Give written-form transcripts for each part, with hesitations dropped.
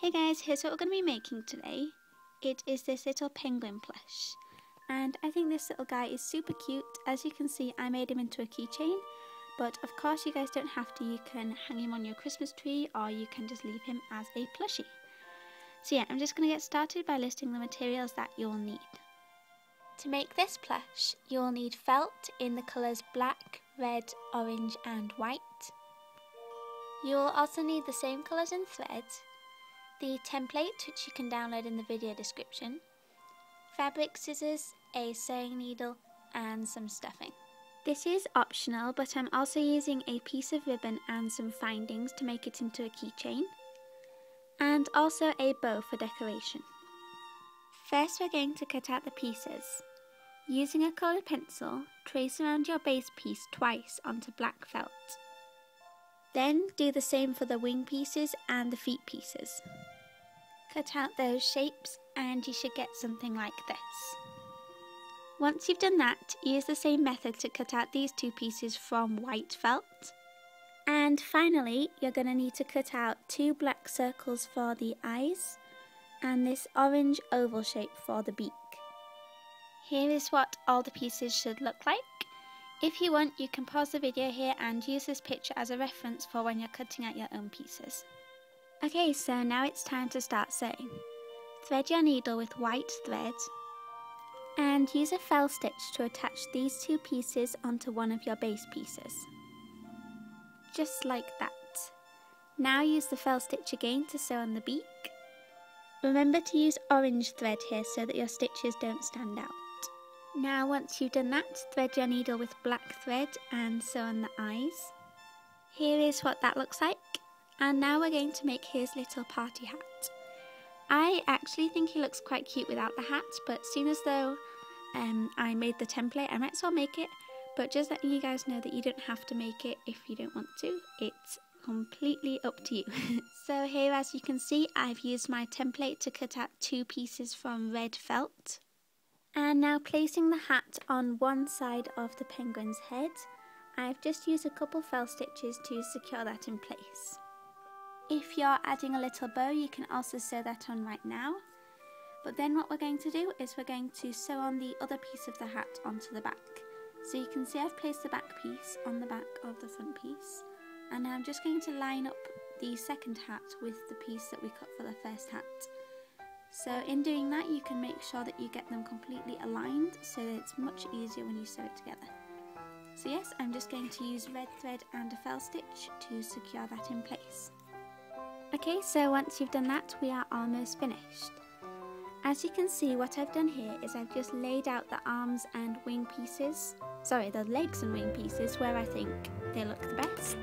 Hey guys, here's what we're going to be making today. It is this little penguin plush, and I think this little guy is super cute. As you can see, I made him into a keychain, but of course you guys don't have to. You can hang him on your Christmas tree, or you can just leave him as a plushie. So yeah, I'm just going to get started by listing the materials that you'll need. To make this plush, you'll need felt in the colours black, red, orange and white. You will also need the same colours and threads, the template which you can download in the video description, fabric scissors, a sewing needle and some stuffing. This is optional, but I'm also using a piece of ribbon and some findings to make it into a keychain, and also a bow for decoration. First we're going to cut out the pieces. Using a coloured pencil, trace around your base piece twice onto black felt. Then do the same for the wing pieces and the feet pieces. Cut out those shapes and you should get something like this. Once you've done that, use the same method to cut out these two pieces from white felt. And finally, you're going to need to cut out two black circles for the eyes and this orange oval shape for the beak. Here is what all the pieces should look like. If you want, you can pause the video here and use this picture as a reference for when you're cutting out your own pieces. Okay, so now it's time to start sewing. Thread your needle with white thread and use a fell stitch to attach these two pieces onto one of your base pieces. Just like that. Now use the fell stitch again to sew on the beak. Remember to use orange thread here so that your stitches don't stand out. Now once you've done that, thread your needle with black thread and sew on the eyes. Here is what that looks like, and now we're going to make his little party hat. I actually think he looks quite cute without the hat, but seeing as though I made the template, I might as well make it, but just letting you guys know that you don't have to make it if you don't want to. It's completely up to you. So here, as you can see, I've used my template to cut out two pieces from red felt. And now placing the hat on one side of the penguin's head, I've just used a couple fell stitches to secure that in place. If you're adding a little bow, you can also sew that on right now. But then what we're going to do is we're going to sew on the other piece of the hat onto the back. So you can see I've placed the back piece on the back of the front piece. And now I'm just going to line up the second hat with the piece that we cut for the first hat. So in doing that, you can make sure that you get them completely aligned so that it's much easier when you sew it together. So yes, I'm just going to use red thread and a fell stitch to secure that in place. Okay, so once you've done that, we are almost finished. As you can see, what I've done here is I've just laid out the arms and wing pieces, the legs and wing pieces where I think they look the best.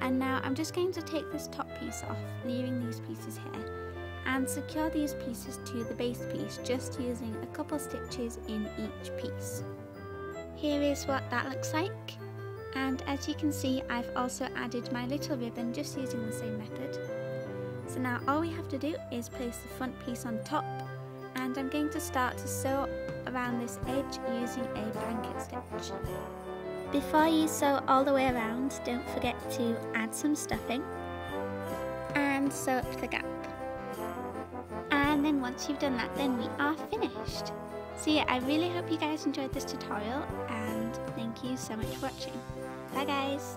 And now I'm just going to take this top piece off, leaving these pieces here, and secure these pieces to the base piece just using a couple stitches in each piece. Here is what that looks like, and as you can see, I've also added my little ribbon just using the same method. So now all we have to do is place the front piece on top, and I'm going to start to sew around this edge using a blanket stitch. Before you sew all the way around, don't forget to add some stuffing and sew up the gap. And then once you've done that, then we are finished. So yeah, I really hope you guys enjoyed this tutorial, and thank you so much for watching. Bye guys!